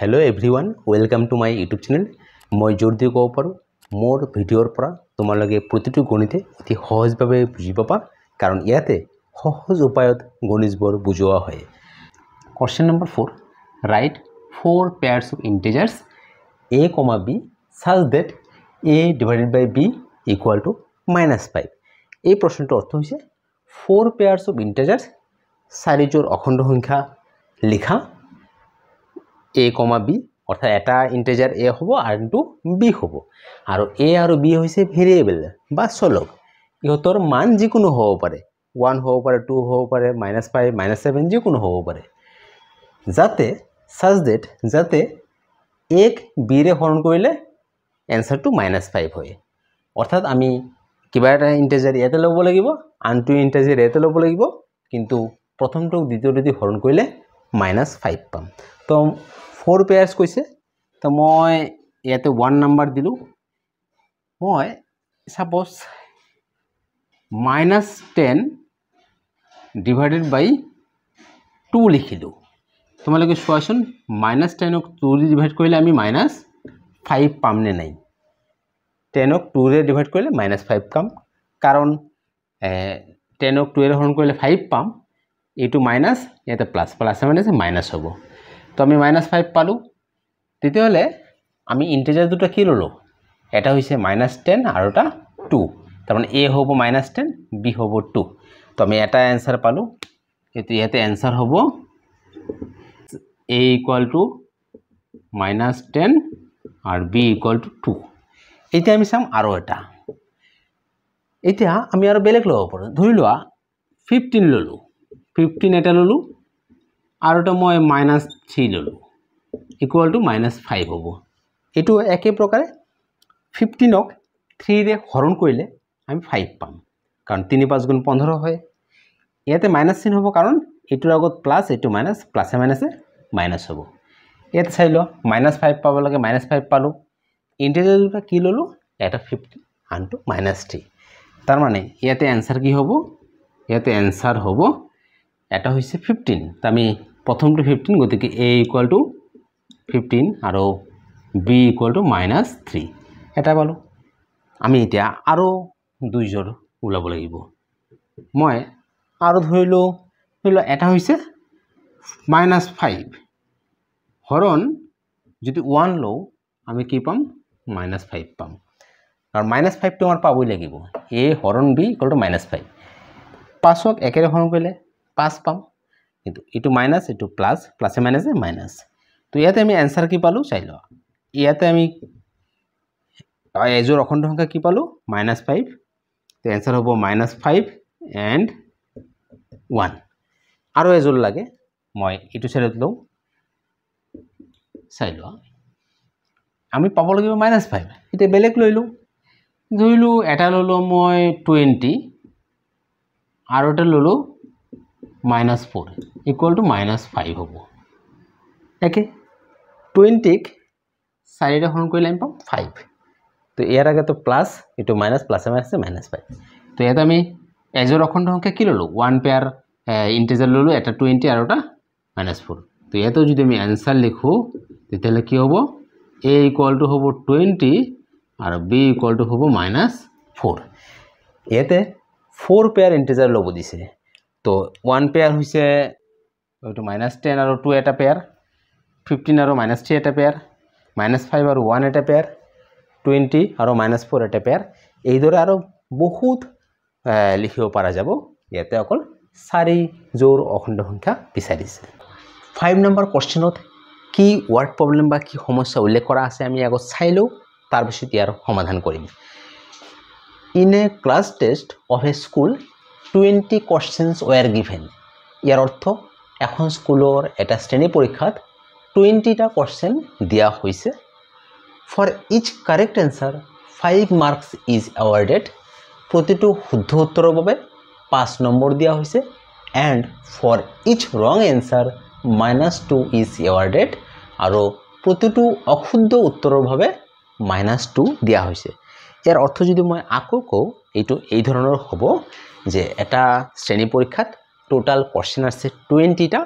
Hello everyone welcome to my YouTube channel मैं जोर दिए कब पारो मोर भिडिओर तुम्हारे प्रतिटी गणिते अति सहज भावे बुझी पाबा कारण इते सहज उपाय गणितबोर बुझोआ है। Question number 4 right 4 pairs of integers a, b such that a divided by b equal to -5। এই প্রশ্নটির অর্থ হচ্ছে 4 পেয়ার্স অফ ইন্টিজার্স 4 জোড় অখণ্ড সংখ্যা লিখা a, b অর্থাৎ এটা ইন্টিজার a হবো আর ইনটু b হবো আর a আর b হইছে ভেরিয়েবল বা চলক ইহতৰ মান যিকোনো হ'ব পাৰে 1 হ'ব পাৰে 2 হ'ব পাৰে -5 -7 যিকোনো হ'ব পাৰে যাতে such that যাতে এক b ৰে হৰণ কৰিলে এনসাৰটো -5 হয় অৰ্থাৎ আমি কিবা এটা ইন্টিজাৰ ইয়াতে লব লাগিব আনটো ইন্টিজাৰ ইয়াতে লব লাগিব কিন্তু প্ৰথমটো দ্বিতীয়টো দি হৰণ কৰিলে -5 পাম। তো 4 পেয়ার্স কৈছে তো মই ইয়াতে 1 নাম্বার দিলু মই সাপোজ -10 ডিভাইডেড বাই 2 লিখিলো তোমালোকে চোৱাচোন -10 ক 2 দি ডিভাইড কৰিলে আমি -5 পাম নে নাই 10 ক 2 ৰে ডিভাইড কৰিলে -5 পাম কাৰণ 10 ক 2 ৰে হৰণ কৰিলে 5 পাম এইটো মাইনাস ইয়াতে প্লাস প্লাস মানে মাইনাস হ'ব তো আমি -5 পালো তেতিয়াহলে আমি ইন্টিজার দুটো কি ললো এটা হইছে -10 আর এটা 2 তার মানে a হবো -10 b হবো 2 তো আমি এটা आंसर পালো এতে ইয়াতে आंसर হবো a equal to -10 are b equal to 2 এইটা আমি চাম আৰু এটা এতিয়া আমি আৰু বেলেগ লব পাৰো ধৰি লোৱা 15 ললো 15 এটা ললো আর এটা মই -3 ললো ইকুয়াল টু -5 হবো এটো একে প্রকারে 15 ক 3 রে হরণ কইলে আমি 5 পাম কারণ 3 5 গুণ 15 হয় ইয়াতে মাইনাস চিহ্ন হবো কারণ এটোৰ আগত প্লাস এটো মাইনাস প্লাসে মাইনাসে মাইনাস হবো ইয়াতে চাইলো -5 পাব লাগে -5 পালো ইন্টিজার দুটা কি ললো এটা 15 আনটো -3 তার মানে ইয়াতে आंसर কি হবো ইয়াতে आंसर হবো এটা হইছে 15 তা আমি প্রথমটো 15 গতিকে a ইকুয়াল টু 15 আৰু b ইকুয়াল টু -3 এটা পালো আমি এতিয়া আৰু দুই জোড় উলাব লাগিব মই আৰু ধৰিলো এটা হইছে -5 হরণ যদি 1 লও আমি কি পাম -5 পাম আর -5 তো আমার পাবই লাগিব a হরণ b ইকুয়াল টু -5 5 ক একেৰে হৰণ কৰিলে 5 পাম কিন্তু এটো মাইনাস এটো প্লাস প্লাসে মাইনাসে মাইনাস তো ইয়াতে আমি आंसर কি পালো চাইলো ইয়াতে আমি এজোর অখণ্ড সংখ্যা কি পালো -5 তো आंसर হবো -5 এন্ড 1 আৰু এজোর লাগে মই এটো সাইডত লও চাইলো আমি পাব লাগিব -5 এটা বেলেগ লইলো ধৰিলো এটা ললো মই 20 আৰু এটা ললো -4 ইকুয়াল টু -5 হবো একে 20 ক 4 ৰে হৰণ কৰিলে আমি পাম 5 তো ইয়াৰ আগে তো প্লাস এটো মাইনাস প্লাসে মাইনাসে -5 তো ইয়াতে আমি এজোর অখণ্ড সংখ্যা কি ললো 1 পেয়ার ইন্টিজার ললো এটা 20 আর ওটা -4 তো ইয়াতেও যদি আমি आंसर লিখো তেতিয়ালে কি হবো a ইকুয়াল টু হবো 20 আর b ইকুয়াল টু হবো -4 ইয়াতে 4 পেয়ার ইন্টিজার লব দিছে তো 1 পেয়ার হইছে ওটো -10 আর 2 এটা পেয়ার 15 আর -3 এটা পেয়ার -5 আর 1 এটা পেয়ার 20 আর -4 এটা পেয়ার এই ধরে আরো বহুত লিখিব পারা যাব ইয়াতে অকল 4 জোড় অখণ্ড সংখ্যা বিচাৰিছে 5 নম্বৰ কোশ্চেনত কি ওয়াৰ্ড প্ৰবলেম বা কি সমস্যা উল্লেখ কৰা আছে আমি আগত চাইলো তাৰ পিছত ইয়াৰ সমাধান কৰিম in a class test of a school 20 questions were given ইয়াৰ অৰ্থ এখন স্কুলৰ এটা শ্ৰেণী পৰীক্ষাত 20টা কোশ্চেন দিয়া হৈছে for each correct answer 5 marks is awarded প্ৰতিটো শুদ্ধ উত্তৰৰ বাবে 5 নম্বৰ দিয়া হৈছে এন্ড ফৰ ইচ ৰং आंसर -2 ইজ অ্যাওয়াৰ্ডেড আৰু প্ৰতিটো অশুদ্ধ উত্তৰৰ বাবে -2 দিয়া হৈছে ইয়াৰ অৰ্থ যদি মই আকৌ কও এইটো এই ধৰণৰ হ'ব যে এটা শ্ৰেণী পৰীক্ষাত টোটাল কোশ্চেন আছে 20টা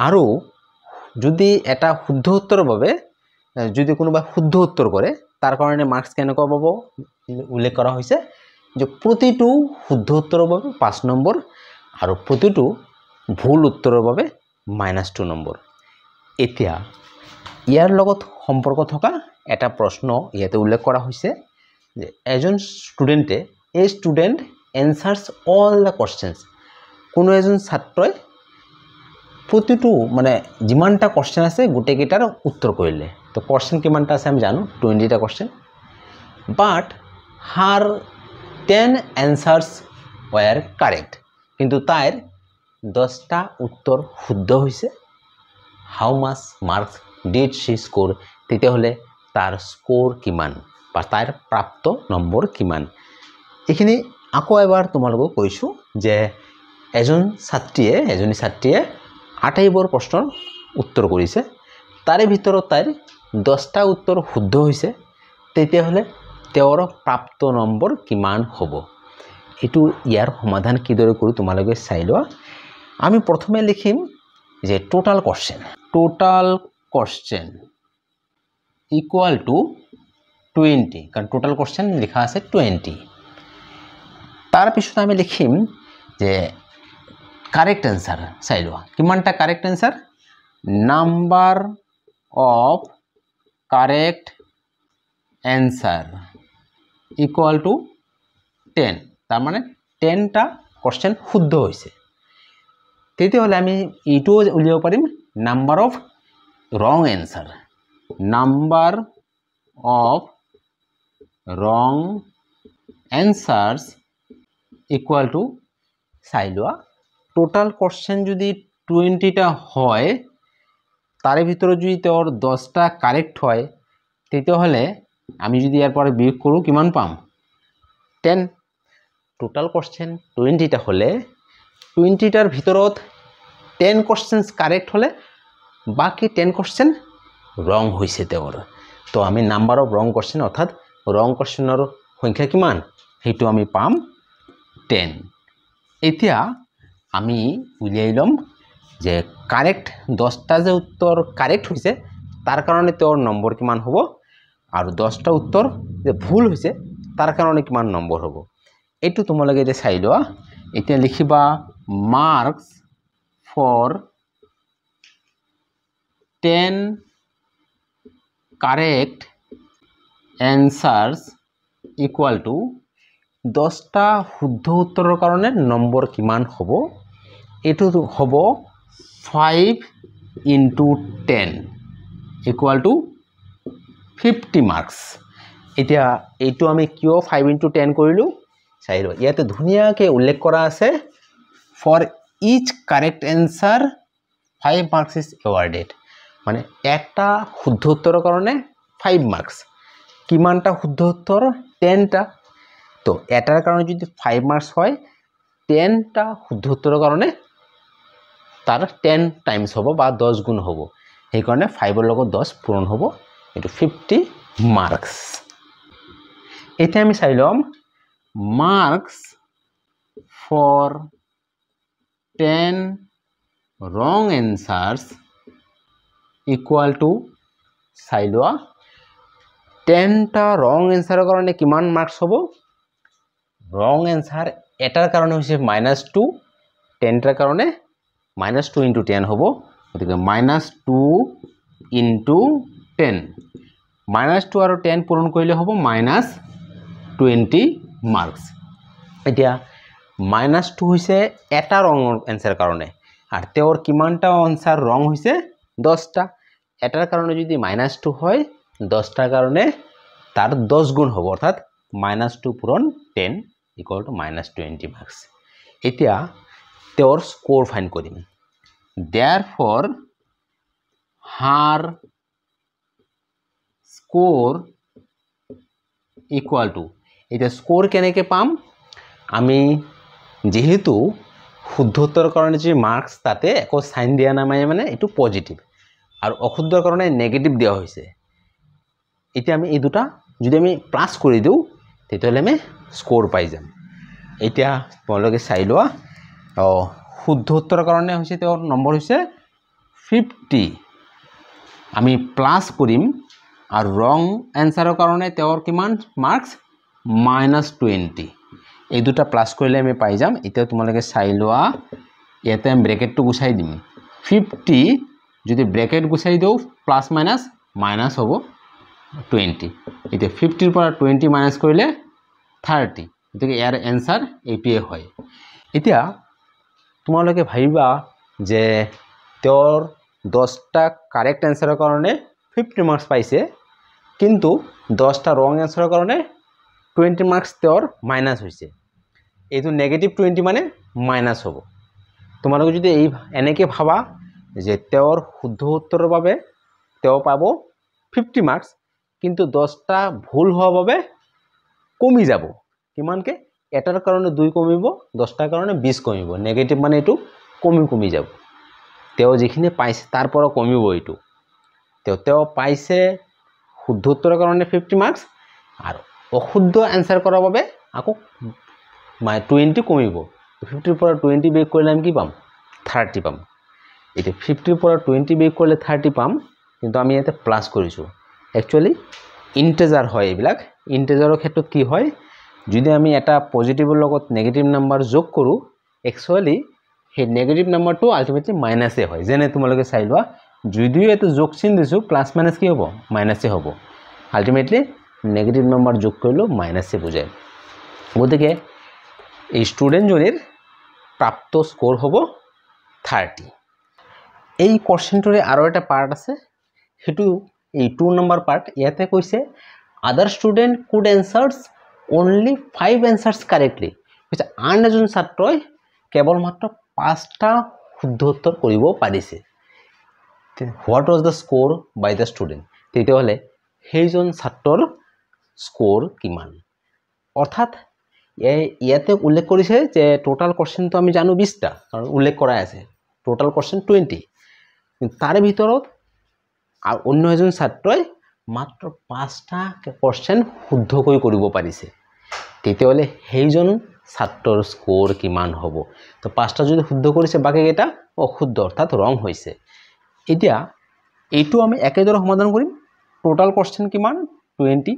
আৰু যদি এটা শুদ্ধ উত্তৰৰ বাবে যদি কোনোবা শুদ্ধ উত্তৰ কৰে তাৰ কাৰণে মাৰ্কস কেনেকুৱা পাব উল্লেখ কৰা হৈছে যে প্ৰতিটো শুদ্ধ উত্তৰৰ বাবে 5 নম্বৰ আৰু প্ৰতিটো ভুল উত্তৰৰ বাবে -2 নম্বৰ এতিয়া ইয়াৰ লগত সম্পৰ্ক থকা এটা প্ৰশ্ন ইয়াতে উল্লেখ কৰা হৈছে যে এজন ষ্টুডেন্টে এ ষ্টুডেন্ট এনসাৰ্স অল দ্য কোশ্চেনস কোনো এজন ছাত্ৰই প্ৰতিটো মানে যিমানটা কোশ্চেন আছে গোটেইকেইটাৰ উত্তৰ কৰিলে তো কোশ্চেন কিমানটা আছে আমি জানো 20টা question but her 10 answers were correct কিন্তু তাইৰ 10টা উত্তৰ শুদ্ধ হৈছে how much marks did she score তেতিয়াহলে তাৰ স্কোৰ কিমান বা তাইৰ প্ৰাপ্ত নম্বৰ কিমান এখিনি আকৌ এবাৰ তোমালোকক কৈছো যে এজনী ছাত্ৰীয়ে 28বোৰ প্ৰশ্নৰ উত্তৰ কৰিছে তাৰে ভিতৰত তাইৰ 10টা উত্তৰ শুদ্ধ হৈছে তেতিয়াহলে তেওঁৰ প্ৰাপ্ত নম্বৰ কিমান হ'ব এটো ইয়াৰ সমাধান কিদৰে কৰো তোমালোকে চাই লোৱা আমি প্ৰথমে লিখিম যে টোটাল কোশ্চেন equal to 20 কারণ টোটাল কোশ্চেন লেখা আছে 20 তার পিছত আমি লিখিম যে কারেক্ট आंसर চাই লোৱা কিমানটা correct answer number of correct answer equal to 10 তার মানে 10টা কোশ্চেন শুদ্ধ হৈছে তেতিয়াহলে আমি ইটো উলিয়াব পাৰিম নাম্বাৰ অফ ৰং answer number of wrong answers equal to চাই লোৱা টোটাল কোশ্চেন যদি 20টা হয় তাৰে ভিতৰত যদি তেওঁৰ 10টা কাৰেক্ট হয় তেতিয়াহলে আমি যদি ইয়াৰ পৰা বিয়োগ কৰো কিমান পাম 10 টোটাল কোশ্চেন 20টা হলে 20টাৰ ভিতৰত 10 কোশ্চেনস কাৰেক্ট হলে বাকি 10 কোশ্চেন ৰং হইছে তেওঁৰ তো আমি নাম্বাৰ অফ ৰং কোশ্চেন অৰ্থাৎ ৰং কোশ্চেনৰ সংখ্যা কিমান হেতু আমি পাম 10 এতিয়া আমি উলিয়াই লম যে কারেক্ট 10টা যে উত্তৰ কাৰেক্ট হৈছে তাৰ কাৰণে তেওঁৰ নম্বৰ কিমান হ'ব আৰু 10টা উত্তৰ যে ভুল হৈছে তাৰ কাৰণে কিমান নম্বৰ হ'ব এটো তোমালোকে যে চাই লোৱা এতিয়া লিখিবা marks for 10 correct answers equal to 10টা শুদ্ধ উত্তৰৰ কাৰণে নম্বৰ কিমান হ'ব এটো হ'ব 5 into 10 equal to 50 marks এতিয়া এইটো আমি কিয় 5 into 10 কৰিলো চাই লোৱা ইয়াতে ধুনিয়াকে উল্লেখ কৰা আছে for each correct answer 5 marks is awarded মানে একটা শুদ্ধ উত্তৰৰ কাৰণে 5 মাৰ্কস কিমানটা শুদ্ধ উত্তৰ 10টা তো এটাৰ কাৰণে যদি 5 মাৰ্কস হয় 10টা শুদ্ধ উত্তৰৰ কাৰণে তাৰ 10 টাইমস হ'ব বা 10 গুণ হ'ব সেই কাৰণে 5ৰ লগত 10 পূৰণ হ'ব এটো 50 মাৰ্কস এতিয়া আমি চাই লম marks for 10 wrong answers equal to চাই লোৱা 10টা ৰং आंसर কাৰণে কিমান মাৰ্কস হ'ব ৰং आंसर এটাৰ কাৰণে হৈছে -2 10টাৰ কাৰণে -2 into 10 হ'ব গতিকে -2 into 10 -2 আৰু 10 পূৰণ কৰিলে হ'ব -20 মাৰ্কস এতিয়া -2 হৈছে এটা ৰঙৰ आंसर কাৰণে আৰু তেওঁৰ কিমানটা आंसर ৰং হৈছে 10টা এটাৰ কাৰণে যদি -2 হয় 10টাৰ কাৰণে তাৰ 10 গুণ হ'ব অৰ্থাৎ -2 পূৰণ 10 equal to -20 marks এতিয়া তেওঁৰ স্কোৰ ফাইন কৰিম therefore her score equal to এতিয়া স্কোৰ কেনেকৈ পাম আমি যেহেতু শুদ্ধ উত্তৰৰ কাৰণে যে মাৰ্কস তাতে একো সাইন দিয়া নাই মানে এটো পজিটিভ আৰু অশুদ্ধৰ কাৰণে নেগেটিভ দিয়া হৈছে এতিয়া আমি এই দুটা যদি আমি প্লাস কৰি দিও তেতিয়াহলে আমি স্কোৰ পাই যাম এতিয়া তোমালোকে চাই লোৱা শুদ্ধ উত্তৰৰ কাৰণে হৈছে তেওঁৰ নম্বৰ হৈছে 50 আমি প্লাস কৰিম আৰু ৰং এনসাৰৰ কাৰণে তেওঁৰ কিমান মাৰ্কস -20 এই দুটা প্লাস কৰিলে আমি পাই যাম এতিয়া তোমালোকে চাই লোৱা ইয়াতে আমি ব্ৰেকেটটো গুছাই দিম 50 যদি ব্ৰেকেট গুছাই দিও প্লাস মাইনাস মাইনাস হ'ব 20 এতিয়া 50 ৰ পৰা 20 মাইনাস কৰিলে 30 গতিকে ইয়াৰ এনসাৰ এইটোৱে হয় এতিয়া তোমালোকে ভাবিবা যে তেওঁৰ 10টা কাৰেক্ট এনসাৰৰ কাৰণে 50 মাৰ্কস পাইছে কিন্তু 10টা ৰং এনসাৰৰ কাৰণে 20 মাৰ্কস তেওঁৰ মাইনাস হৈছে এইটো নেগেটিভ 20 মানে মাইনাস হ'ব তোমালোকে যদি এই এনেকে ভাবা যে তেওঁৰ শুদ্ধ উত্তৰৰ বাবে তেওঁ পাব 50 মাৰ্কস কিন্তু 10টা ভুল হোৱাৰ বাবে কমি যাব কিমানকে এটাৰ কাৰণে 2 কমিব 10টাৰ কাৰণে 20 কমিব নেগেটিভ মানে এটো কমি যাব তেওঁ যিখিনি পাইছে তাৰ পৰা কমিব এটো তেওঁ পাইছে শুদ্ধ উত্তৰৰ কাৰণে 50 মাৰ্কস আৰু অশুদ্ধ আনসাৰ কৰাৰ বাবে আকৌ 20 কমিব 50 ৰ পৰা 20 বেক কৰিলে আমি কি পাম 30 পাম এটা 50 ৰ পৰা 20 বেক কৰিলে 30 পাম কিন্তু আমি ইয়াতে প্লাস কৰিছো একচুয়ালি ইন্টিজাৰ হয় এইবিলাক ইন্টিজাৰৰ ক্ষেত্ৰত কি হয় যদি আমি এটা পজিটিভৰ লগত নেগেটিভ নাম্বাৰ যোগ কৰো একচুয়ালি হে নেগেটিভ নাম্বাৰটো আলটিমেটলি মাইনাসে হয় যেনে তোমালোকে চাই লোৱা যদিও এটো যোগ চিন দিছো প্লাস মাইনাস কি হ'ব মাইনাসে হ'ব আলটিমেটলি নেগেটিভ নাম্বাৰ যোগ কৰিলে মাইনাসে বুজায় গতিকে এই স্টুডেন্ট জনেৰ প্ৰাপ্ত স্কোৰ হ'ব 30 এই কোশ্চেনটোৰে আৰু এটা পাৰ্ট আছে হেতু এই 2 নম্বৰ পাৰ্ট ইয়াতে কৈছে আদাৰ student could এনসাৰ্স only 5 answers correctly কৈছে আন এজন ছাত্ৰই কেৱল মাত্ৰ 5টা শুদ্ধ উত্তৰ কৰিব পাৰিছে what was the score by the student তেতিয়াহলে সেইজন ছাত্ৰৰ স্কোৰ কিমান অৰ্থাৎ ইয়াতে উল্লেখ কৰিছে যে টোটাল কোশ্চেন তো আমি জানো 20টা কাৰণ উল্লেখ কৰা আছে টোটাল কোশ্চেন 20 তাৰ ভিতৰত আৰু অন্য এজন ছাত্ৰই মাত্ৰ 5টা কোশ্চেন শুদ্ধকৈ কৰিব পাৰিছে তেতিয়াহলে সেইজন ছাত্ৰৰ স্কোৰ কিমান হ'ব তো 5টা যদি শুদ্ধ কৰিছে বাকি কেইটা অশুদ্ধ অৰ্থাৎ ৰং হৈছে এতিয়া এইটো আমি একেদৰে সমাধান কৰিম টোটাল কোশ্চেন কিমান 20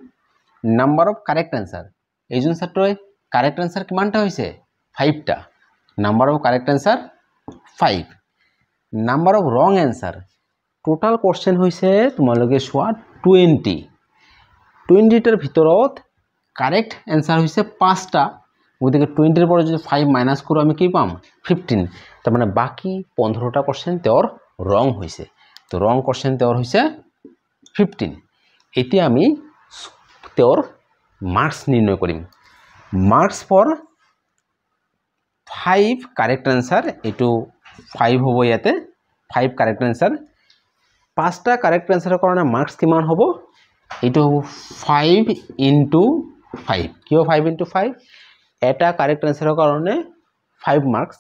নাম্বাৰ অফ কাৰেক্ট আনসাৰ এইজন ছাত্ৰই কাৰেক্ট আনসাৰ কিমানটা হৈছে 5টা number of correct answer 5 number of ৰং আনসাৰ টোটাল কোশ্চেন হৈছে তোমালোকে সোৱা 20 টাৰ ভিতৰত কাৰেক্ট আনসাৰ হৈছে 5টা গতিকে 20 ৰ পৰা যদি 5 মাইনাস কৰো আমি কি পাম 15 তাৰ মানে বাকি 15টা কোশ্চেন তেওঁৰ ৰং হৈছে তো ৰং কোশ্চেন তেওঁৰ হৈছে 15 এতিয়া আমি তেওঁৰ মাৰ্কস নিৰ্ণয় কৰিম মার্কস ফর 5 কারেক্ট আনসার এটো 5 হ'ব ইয়াতে 5 কারেক্ট আনসার 5টা কারেক্ট আনসাৰৰ কাৰণে মার্কস কিমান হ'ব এটো হ'ব 5 into 5 কিয় 5 into 5 এটা কারেক্ট আনসাৰৰ কাৰণে 5 মাৰ্কস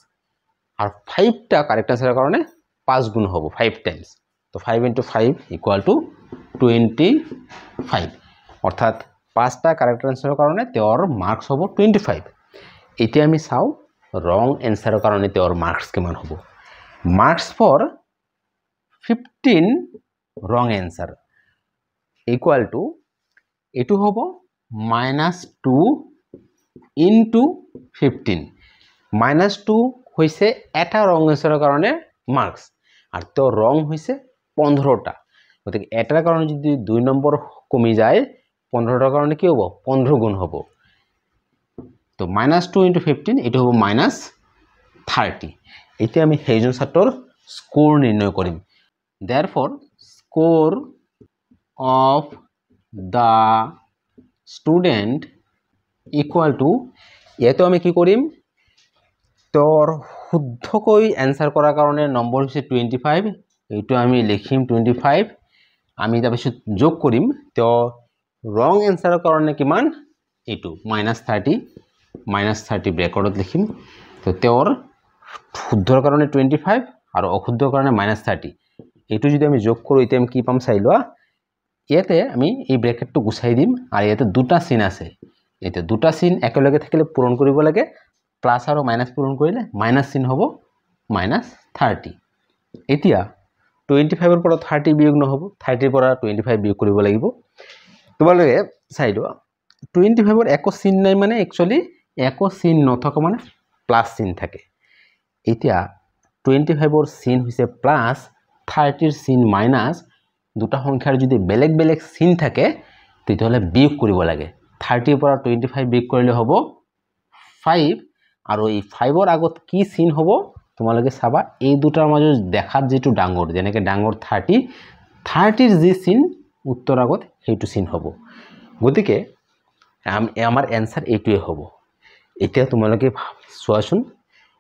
আৰু 5টা কাৰেক্ট আনসাৰৰ কাৰণে 5 গুণ হ'ব 5 টাইমস তো 5 into 5 equal to 25 অৰ্থাৎ 5টা কাৰেক্ট আনসাৰৰ কাৰণে তেওঁৰ মাৰ্কস হ'ব 25 এতিয়া আমি চাও ৰং এনসাৰৰ কাৰণে তেওঁৰ মার্কস কিমান হ'ব marks for 15 wrong answer equal to এটো হ'ব -2 into 15 -2 হৈছে এটা রং এনসাৰৰ কাৰণে মাৰ্কস আৰু তো ৰং হৈছে 15টা গতিকে এটাৰ কাৰণে যদি 2 নম্বৰ কমি যায় 15টাৰ কাৰণে কি হ'ব 15 গুণ হ'ব তো -2 into 15 এটো হ'ব -30 এতিয়া আমি সেইজন ছাত্ৰৰ স্কোৰ নিৰ্ণয় কৰিম therefore score of the student equal to ইয়াতো আমি কি কৰিম তোৰ শুদ্ধকৈ আনসাৰ কৰাৰ কাৰণে নম্বৰ হৈছে 25 এইটো আমি লিখিম 25 আমি তাৰপিছত যোগ কৰিম তো ৰং আনসাৰৰ কাৰণে কিমান এইটো -30 ব্ৰেকেটত লিখিম তো তেওঁৰ শুদ্ধৰ কাৰণে 25 আৰু অশুদ্ধৰ কাৰণে -30 এইটো যদি আমি যোগ কৰো এতিয়া আমি কি পাম চাই লোৱা ইয়াতে আমি এই ব্ৰেকেটটো গুছাই দিম আৰু ইয়াতে দুটা চিন আছে এটা দুটা চিন একেলগে থাকিলে পূৰণ কৰিব লাগে প্লাস আৰু মাইনাস পূৰণ কৰিলে মাইনাস চিন হ'ব -30 এতিয়া 25 পৰা 30 বিয়োগ নহব 30 পৰা 25 বিয়োগ কৰিব লাগিব তোমালোকে চাই লোৱা 25 একো চিন নাই মানে একচুয়ালি একো চিন নথকা মানে প্লাস চিন থাকে এতিয়া 25 চিন হৈছে প্লাস 30 চিন মাইনাস দুটা সংখ্যাৰ যদি বেলেগ বেলেগ চিন থাকে তেতিয়াহলে বিয়োগ কৰিব লাগে 30 পৰা 25 বিয়োগ কৰিলে হ'ব 5 আৰু এই 5 আগত কি চিন হ'ব তোমালোকে চাবা এই দুটাৰ মাজত দেখাত যেটো ডাঙৰ যেনেকৈ ডাঙৰ 30 ৰ যি চিন উত্তৰ আগত হেতু চিন হ'ব গতিকে আমাৰ এনসাৰ এইটোৱে হ'ব এতিয়া তোমালোকে চোৱাচোন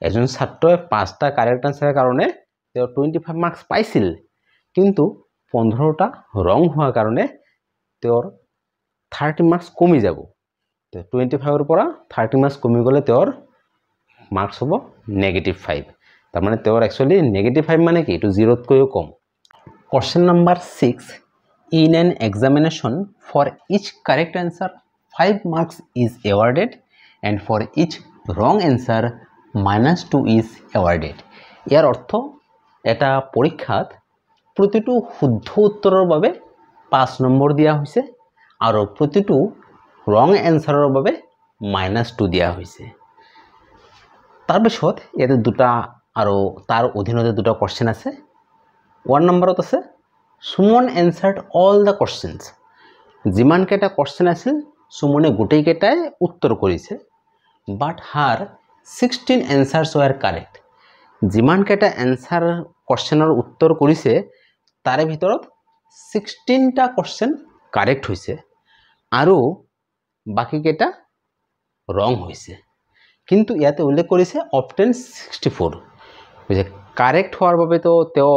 এজন ছাত্ৰই 5টা কাৰেক্ট আনসাৰৰ কাৰণে তেওঁ 25 মাৰ্কস পাইছিল কিন্তু 15টা ৰং হোৱাৰ কাৰণে তেওঁৰ 30 মাৰ্কস কমি যাব 25 ৰ পৰা 30 মাৰ্কস কমি গলে তেওঁৰ মাৰ্কস হ'ব -5 তাৰ মানে তেওঁৰ একচুয়ালি -5 মানে কি এটো 0 তকৈও কম Question number 6 in an examination for each correct answer 5 marks is awarded and for each wrong answer -2 is awarded ইয়াৰ অৰ্থ এটা পৰীক্ষাত প্ৰতিটো শুদ্ধ উত্তৰৰ বাবে 5 নম্বৰ দিয়া হৈছে আৰু প্ৰতিটো wrong answerৰ বাবে -2 দিয়া হৈছে তাৰ পিছত ইয়াতে দুটা আৰু তাৰ অধীনতে দুটা কোৱেশ্চন আছে 1 নম্বৰত আছে Suman answered all the questions যিমান কেটা কোৱেশ্চন আছিল সুমনে গোটেই কেটাই উত্তৰ কৰিছে but her 16 answers were correct যিমান কেটা আনসাৰ কোৱেশ্চনৰ উত্তৰ কৰিছে তাৰে ভিতৰত 16টা কোৱেশ্চন কাৰেক্ট হৈছে আৰু বাকি কেটা ৰং হৈছে কিন্তু ইয়াতে উল্লেখ কৰিছে obtained 64 যে কারেক্ট হওয়ার বাবে তো তেও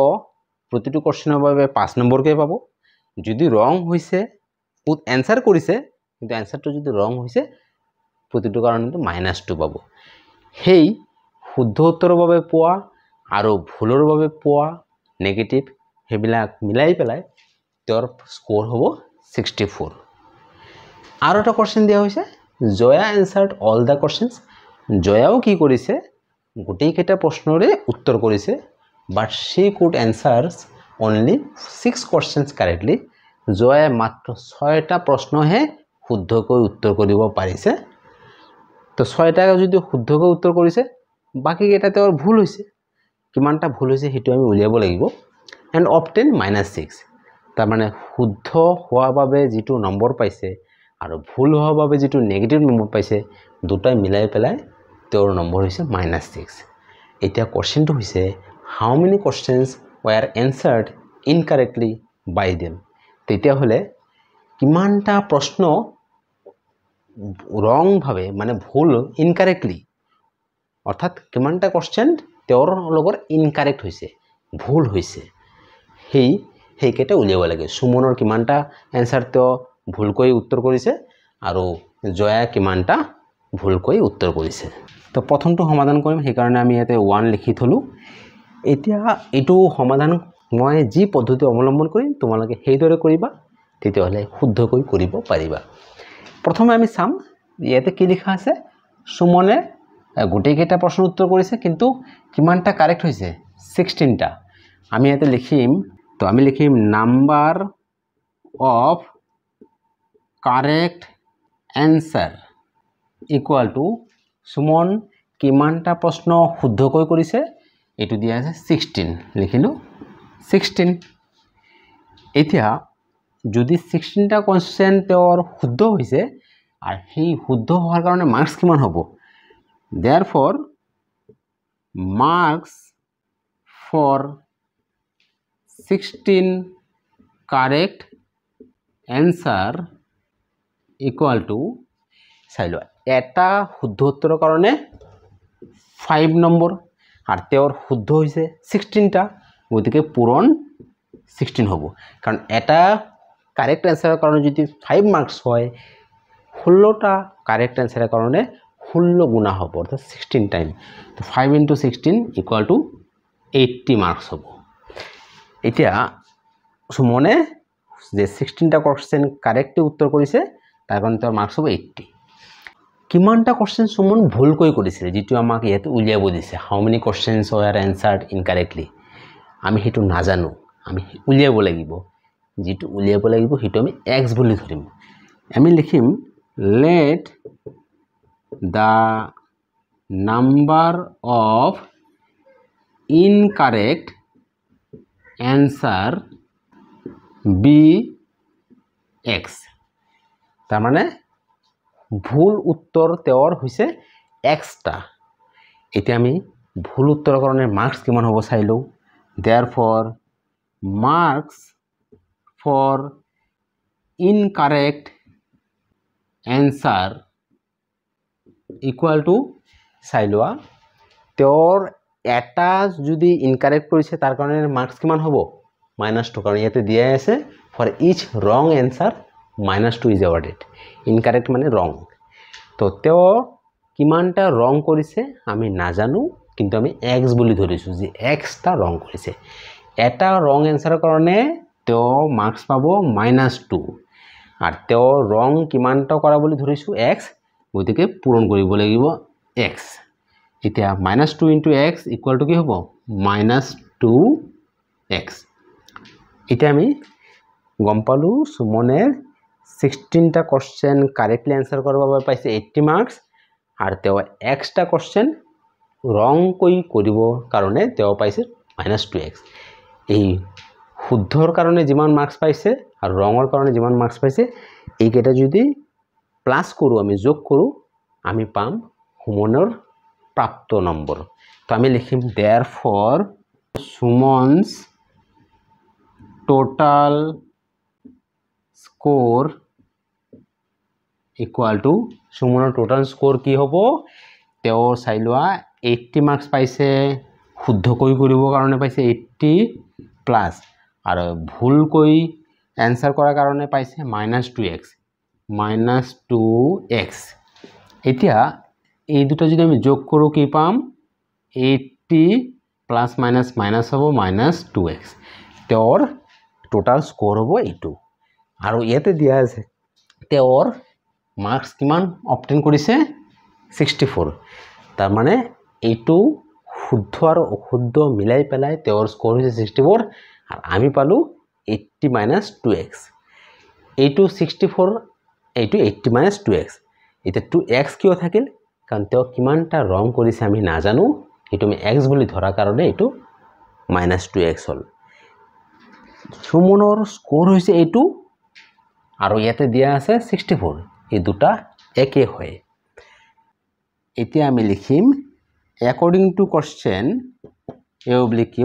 প্রতিটো কোশ্চেনের বাবে 5 নম্বরকে পাব যদি রং হইছে অ্যানসার করিছে কিন্তু অ্যানসারটো যদি রং হইছে প্রতিটো কারণে তো -2 পাব হেই শুদ্ধ উত্তৰৰ বাবে পোৱা আৰু ভুলৰ বাবে পোৱা নেগেটিভ হেবিলাক মিলাই পেলাই তেওঁৰ স্কোৰ হ'ব 64 আৰু এটা কোশ্চেন দিয়া হৈছে Jaya answered all the questions জয়াও কি কৰিছে গোটেই কেটা প্ৰশ্নৰে উত্তৰ কৰিছে but she could answer only 6 questions correctly Jaya মাত্ৰ 6টা প্ৰশ্নহে শুদ্ধকৈ উত্তৰ কৰিব পাৰিছে তো 6টা যদি শুদ্ধকৈ উত্তৰ কৰিছে বাকি কেটা তেওঁৰ ভুল হৈছে কিমানটা ভুল হৈছে হেতু আমি উলিয়াব লাগিব and obtain -6 তাৰ মানে শুদ্ধ হোৱাৰ বাবে যেটো নম্বৰ পাইছে আৰু ভুল হোৱাৰ বাবে যেটো নেগেটিভ নম্বৰ পাইছে দুটাই মিলাই পেলাই তেওঁৰ নম্বৰ হৈছে -6 এতিয়া কোৱেশ্চনটো হৈছে how many questions were answered incorrectly by them তেতিয়া হলে কিমানটা প্ৰশ্ন wrong ভাবে মানে ভুল incorrectly অৰ্থাৎ কিমানটা কোশ্চেন তেওঁৰ লগৰ ইনকাৰেক্ট হৈছে ভুল হৈছে হেই কেটা উলিয়াব লাগে সুমনৰ কিমানটা আনসাৰ তেওঁ ভুলকৈ উত্তৰ কৰিছে আৰু জয়া কিমানটা ভুলকৈ উত্তৰ কৰিছে তো প্ৰথমটো সমাধান কৰিম সেই কাৰণে আমি ইয়াতে 1 লিখি থলো এতিয়া এটো সমাধান মই যি পদ্ধতি অৱলম্বন কৰিম তোমালোকে হেইদৰে কৰিবা তেতিয়াহলে শুদ্ধকৈ কৰিব পাৰিবা প্ৰথমে আমি চাম ইয়াতে কি লিখা আছে সুমনে গোটেই কেটা প্ৰশ্ন উত্তৰ কৰিছে কিন্তু কিমানটা কারেক্ট হৈছে 16টা আমি ইয়াতে লিখিম তো আমি লিখিম number of correct answer equal to Suman কিমানটা প্ৰশ্ন শুদ্ধকৈ কৰিছে এটো দিয়া আছে 16 লিখিলো 16 এতিয়া যদি 16টা কোশ্চেন তেওঁৰ শুদ্ধ হৈছে আৰু সেই শুদ্ধ হোৱাৰ কাৰণে মাৰ্কস কিমান হ'ব therefore marks for 16 correct answer equal to চাইলো এটা শুদ্ধ উত্তৰৰ কাৰণে 5 নম্বৰ আৰু তেওঁৰ শুদ্ধ হৈছে 16টা গতিকে পূৰণ 16 হ'ব কাৰণ এটা কাৰেক্ট আনসাৰৰ কাৰণে যদি 5 মাৰ্কস হয় 16টা কাৰেক্ট আনসাৰৰ কাৰণে 16 গুণা হ'ব অৰ্থাৎ 16 টাইম তো 5 * 16 = 80 মাৰ্কস হ'ব এতিয়া সুমনে যে 16টা কোশ্চেন কাৰেক্টলি উত্তৰ কৰিছে তাৰ কাৰণে তাৰ মাৰ্কস হ'ব 80 কিমানটা কোশ্চেন সুমন ভুলকৈ কৰিছিল যেটো আমাক ইয়াতে উলিয়াব দিছে how many questions were answered incorrectly আমি হেতু নাজানো আমি উলিয়াব লাগিব যেটো উলিয়াব লাগিব হিটো আমি x বুলি ধৰিম আমি লিখিম let the number of incorrect answer be x তাৰ মানে ভুল উত্তৰ তেওঁৰ হৈছে x টা এতিয়া আমি ভুল উত্তৰৰ কাৰণে মাৰ্কস কিমান হ'ব চাই লও therefore marks for incorrect answer equal to চাই লোৱা তেওঁৰ এটা যদি ইনকাৰেক্ট কৰিছে তাৰ কাৰণে মাৰ্কস কিমান হ'ব -2 কাৰণ ইয়াতে দিয়া আছে for each wrong answer -2 is awarded incorrect মানে wrong তো তেওঁ কিমানটা wrong কৰিছে আমি নাজানো কিন্তু আমি x বুলি ধৰিছো যে x টা wrong কৰিছে এটা wrong answer কাৰণে তেওঁ মাৰ্কস পাব -2 আৰু তেওঁ wrong কিমানটা কৰা বুলি ধৰিছো x গতিকে পূৰণ কৰিব লাগিব x এতিয়া -2 * x = কি হ'ব -2x এতিয়া আমি গম পালো সুমনের 16 টা কোশ্চেন কারেক্টলি আনসার কৰাৰ বাবে পাইছে 80 মাৰ্কস আৰু তেওঁ x টা কোশ্চেন ৰং কৰিব কাৰণে তেওঁ পাইছে -2x এই শুদ্ধৰ কাৰণে যিমান মাৰ্কস পাইছে আৰু ৰঙৰ কাৰণে যিমান মাৰ্কস পাইছে এই কেটা যদি প্লাস কৰো আমি যোগ কৰো আমি পাম সুমনৰ প্ৰাপ্ত নম্বৰ তো আমি লিখিম therefore Sumon's total score equal to সুমনৰ total score কি হ'ব তেওঁ চাই লোৱা 80 মাৰ্কস পাইছে শুদ্ধ কৰিবৰ কাৰণে পাইছে 80 প্লাস আৰু ভুল আনসাৰ কৰাৰ কাৰণে পাইছে -2x -2x এতিয়া এই দুটো যদি আমি যোগ কৰো কি পাম 80 প্লাস মাইনাস মাইনাস হ'ব -2x তেওঁৰ টোটাল স্কোৰ হ'ব এইটো আৰু ইয়াতে দিয়া আছে তেওঁৰ মাৰ্কস কিমান অবটেইন কৰিছে 64 তাৰ মানে এইটো শুদ্ধ আৰু অশুদ্ধ মিলাই পেলাই তেওঁৰ স্কোৰ হৈছে 64 আৰু আমি পালো 80 - 2x এইটো 64 এইটো 80 - 2x এটা 2x কিয় থাকিল কাৰণ তেওঁ কিমানটা ৰং কৰিছে আমি নাজানো এটো আমি x বুলি ধৰা কাৰণে এটো -2x হল সুমনৰ স্কোৰ হৈছে এটো আৰু ইয়াতে দিয়া আছে 64 এই দুটা একে হয় এতিয়া আমি লিখিম according to question a oblique q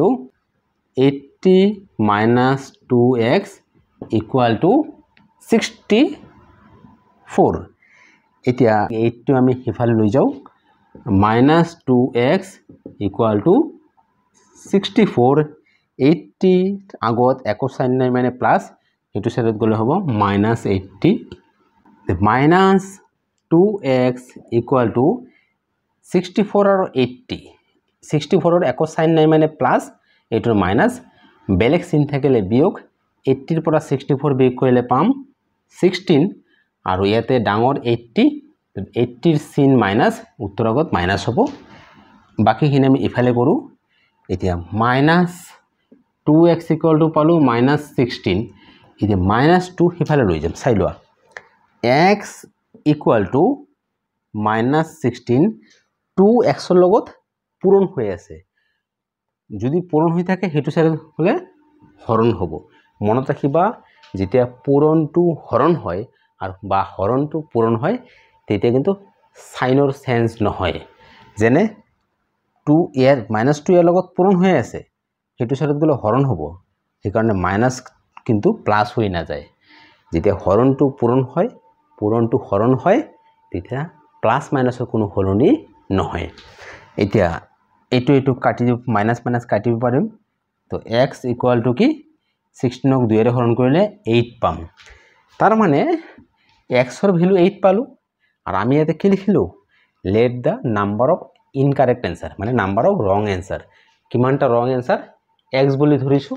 80 - 2x equal to 64 এতিয়া এইটো আমি হিফালে লৈ যাও -2x equal to 64 80 আগত একো সাইন নাই মানে প্লাস এটো সাইডত গলে হ'ব -80 -2x equal to 64 আৰু 80 64 ৰ একো সাইন নাই মানে প্লাস এটোৰ মাইনাস বেলেগ চিন থাকিলে বিয়োগ 80 ৰ পৰা 64 বিয়োগ কৰিলে পাম 16 আৰু ইয়াতে ডাঙৰ 80 ৰ চিন মাইনাস উত্তৰ আগত মাইনাস হ'ব বাকিখিনি আমি ইফালে কৰো এতিয়া -2x equal to পালো -16 এতিয়া -2 ইফালে লৈ যাম চাই লোৱা x equal to -16 2x ৰ লগত পূৰণ হৈ আছে যদি পূৰণ হৈ থাকে হেতু সাইড হলে হৰণ হ'ব মনত ৰাখিবা যেতিয়া পূৰণটো হৰণ হয় আৰু বা হৰণটো পূৰণ হয় তেতিয়া কিন্তু সাইনৰ চেঞ্জ নহয় যেনে 2 এৰ -2 এৰ লগত পূৰণ হৈ আছে হেতু সাইডত গলে হৰণ হ'ব এই কাৰণে মাইনাস কিন্তু প্লাস হৈ না যায় যেতিয়া হৰণটো পূৰণ হয় পূৰণটো হৰণ হয় তেতিয়া প্লাস মাইনাসৰ কোনো হলনি নহয় এতিয়া এটো কাটি মাইনাস মাইনাস কাটিব পাৰিম তো x equal to কি 16 ক 2 এৰে হৰণ কৰিলে 8 পাম তাৰ মানে x ৰ ভ্যালু 8 পালো আৰু আমি ইয়াতে কি লিখিলো let the number of incorrect answer মানে number of wrong answer কিমানটা wrong answer x বুলি ধৰিছো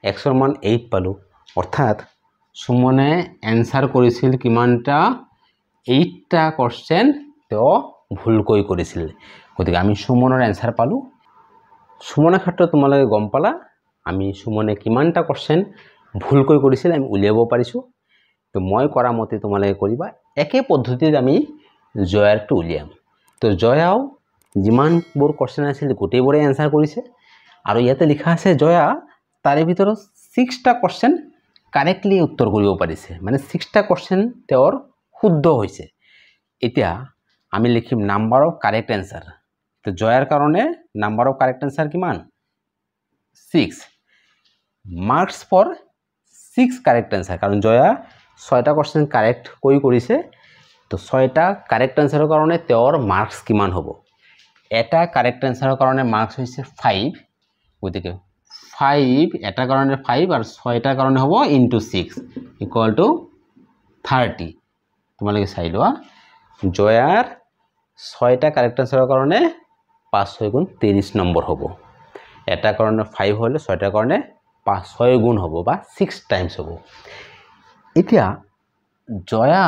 x ৰ মান 8 পালো অৰ্থাৎ সুমনে आंसर কৰিছিল কিমানটা 8টা কোশ্চেন তো ভুলকৈ কৰিছিল গতিকে আমি সুমনৰ आंसर পালো সুমনৰ ক্ষেত্ৰত তোমালোকে গম পালা আমি সুমনে কিমানটা কোশ্চেন ভুলকৈ কৰিছিল আমি উলিয়াব পাৰিছো তো মই কৰা মতে তোমালোকে কৰিবা একে পদ্ধতিত আমি জয়াৰটো উলিয়াম তো জয়াও যিমানবোৰ কোশ্চেন আছিল গোটেইবোৰে এনসাৰ কৰিছে আৰু ইয়াতে লিখা আছে জয়া তাৰে ভিতৰত 6টা কোশ্চেন কাৰেক্টলি উত্তৰ কৰিব পাৰিছে মানে 6টা কোশ্চেন তেওঁৰ শুদ্ধ হৈছে এতিয়া আমি লিখিম নাম্বাৰ অফ কাৰেক্ট এনসাৰ তো জয়াৰ কাৰণে নাম্বাৰ অফ কাৰেক্ট এনসাৰ কিমান 6 মাৰ্কস ফৰ 6 কাৰেক্ট আনসাৰ কাৰণ জয়া 6টা কোশ্চেন কাৰেক্ট কৰিছে তো 6টা কাৰেক্ট আনসাৰৰ কাৰণে তেওঁৰ মাৰ্কস কিমান হ'ব এটা কাৰেক্ট আনসাৰৰ কাৰণে মাৰ্কস হৈছে 5 গতিকে 5 এটা কাৰণে 5 আৰু 6টা কাৰণে হ'ব ইনটু 6 ইকুয়াল টু 30 তোমালোকে চাই লোৱা জয়াৰ 6টা কাৰেক্ট আনসাৰৰ কাৰণে 5 6 গুণ 30 নম্বৰ হ'ব এটা কাৰণে 5 হলে 6টা কাৰণে 5 গুণ হ'ব বা 6 টাইমস হ'ব এতিয়া জয়া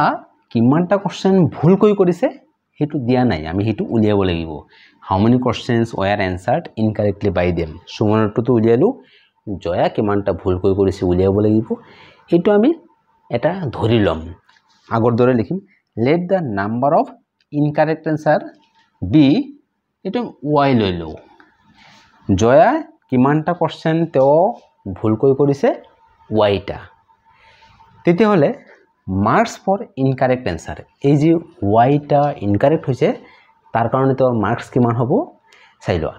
কিমানটা কোশ্চেন ভুলকৈ কৰিছে হেতু দিয়া নাই আমি হেতু উলিয়াব লাগিব how many questions were answered incorrectly by them সুমনৰটো উলিয়ালো জয়া কিমানটা ভুলকৈ কৰিছে উলিয়াব লাগিব হেতু আমি এটা ধৰি লম আগৰ দৰে লিখিম let the number of incorrect answer be এটো y লৈ লও জয়া কিমানটা কোশ্চেন তেও ভুলকৈ কৰিছে yটা তেতিয়া হলে মাৰ্কস ফৰ ইনকাৰেক্ট আনসাৰ এই যে yটা ইনকাৰেক্ট হৈছে তাৰ কাৰণে তোৰ মাৰ্কস কিমান হ'ব চাই লোৱা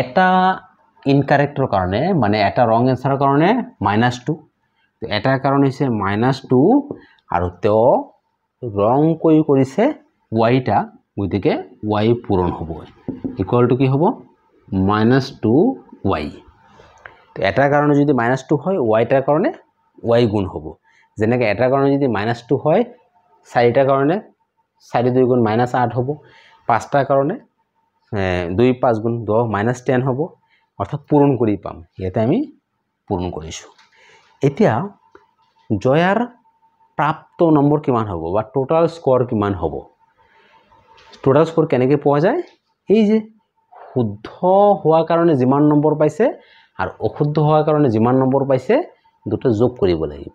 এটা ইনকাৰেক্টৰ কাৰণে মানে এটা ৰং আনসাৰৰ কাৰণে -2 তো এটাৰ কাৰণ হৈছে -2 আৰু তেও ৰং কৈ কৰিছে yটা গতিকে y পূৰণ হ'ব ইকুয়াল টু কি হ'ব -2y তো এটাৰ কাৰণে যদি -2 হয় yটাৰ কাৰণে y গুণ হ'ব যেনেকৈ এটাৰ কাৰণে যদি -2 হয় 4টাৰ কাৰণে 4 2 গুণ -8 হ'ব 5টাৰ কাৰণে 2 5 গুণ 10 -10 হ'ব অৰ্থাৎ পূৰণ কৰি পাম ইয়াতে আমি পূৰণ কৰিছো এতিয়া জয়াৰ প্ৰাপ্ত নম্বৰ কিমান হ'ব বা টোটাল স্কোৰ কিমান হ'ব টোটাল স্কোৰ কেনেকৈ পোৱা যায় এই যে শুদ্ধ হোৱাৰ কাৰণে যিমান নম্বৰ পাইছে আৰু অশুদ্ধ হোৱাৰ কাৰণে যিমান নম্বৰ পাইছে দুটো যোগ কৰিব লাগিব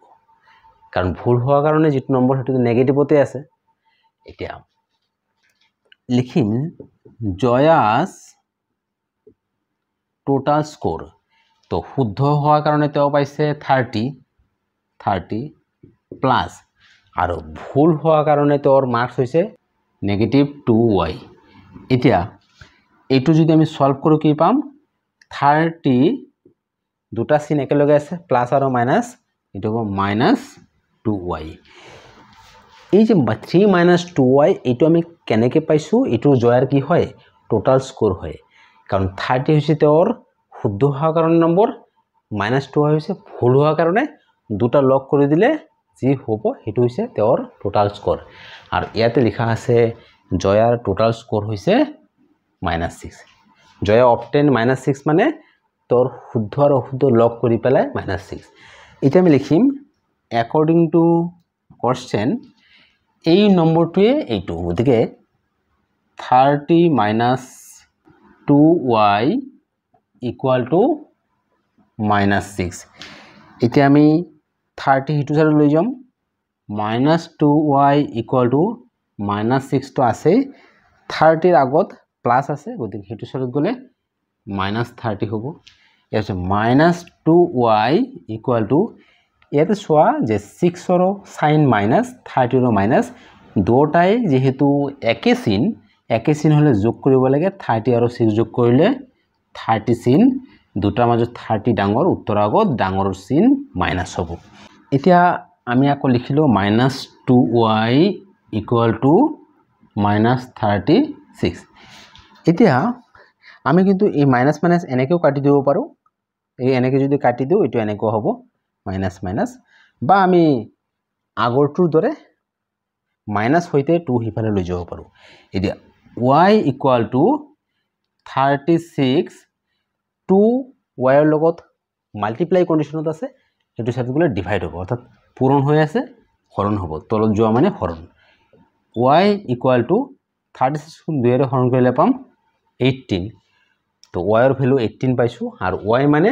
কাৰণ ভুল হোৱাৰ কাৰণে যেটো নম্বৰ হেতু নেগেটিভতে আছে এতিয়া লিখিম জয়াস টোটাল স্কোৰ তো শুদ্ধ হোৱাৰ কাৰণে তেও পাইছে 30 প্লাস আৰু ভুল হোৱাৰ কাৰণে তেওঁৰ মাৰ্কস হৈছে -2y এতিয়া এইটো যদি আমি সলভ কৰো কি পাম 30 দুটা চিন একেলগে আছে প্লাস আৰু মাইনাস এটো হ'ব -2y এই যে 3 - 2y এটো আমি কেনেকৈ পাইছো এটো জয়াৰ কি হয় টোটাল স্কোৰ হয় কাৰণ 30 হৈছে তেওঁৰ শুদ্ধ হোৱাৰ কাৰণে নম্বৰ -2 হৈছে ভুল হোৱাৰ কাৰণে দুটা লগ কৰি দিলে যি হ'ব হেতু হৈছে তেওঁৰ টোটাল স্কোৰ আৰু ইয়াতে লিখা আছে জয়াৰ টোটাল স্কোৰ হৈছে -6 জয়া অবটেন -6 মানে তোৰ শুদ্ধ আৰ অশুদ্ধ লগ কৰি পেলাই -6 এটা আমি লিখিম অ্যাকৰ্ডিং টু কোশ্চেন এই নম্বৰটোৱে এইটো গতিকে 30 - 2y ইকুয়াল টু -6 এতিয়া আমি 30 হিটু সাইড লৈ যাম -2y ইকুয়াল টু -6 তো আছে 30 আগত প্লাস আছে গতিকে হিটু সাইড গলে -30 হ'ব ইয়াতে -2y ইকুয়াল টু ইয়াতে সোয়া যে 6 ৰ সাইন -30 ৰ মাইনাস দুটাই যেহেতু একে চিন হলে যোগ কৰিব লাগে 30 আৰু 6 যোগ কৰিলে 30 চিন দুটাৰ মাজত 30 ডাঙৰ উত্তৰ আগত ডাঙৰ চিন মাইনাস হ'ব এতিয়া আমি আকৌ লিখিলো -2y ইকুয়াল টু -36 এতিয়া আমি কিন্তু এই মাইনাস মাইনাস এনেকেও কাটি দিব পাৰো এই এনেকে যদি কাটি দিও এটো এনেকৈ হ'ব মাইনাস মাইনাস বা আমি আগৰটোৰ দৰে মাইনাস হইতে 2 হিফালে লৈ যাব পাৰো এতিয়া y ইকুয়াল টু 36 2 y ৰ লগত মাল্টিপ্লাই কন্ডিশনত আছে এটো সাথে গলে ডিভাইড হ'ব অর্থাৎ পূরণ হৈ আছে হৰণ হ'ব তলত যোৱা মানে হৰণ y ইকুয়াল টু 36 গুণ 2 ৰে হৰণ কৰিলে পাম 18 তো y ৰ ভ্যালু 18 পাইছো আৰু y মানে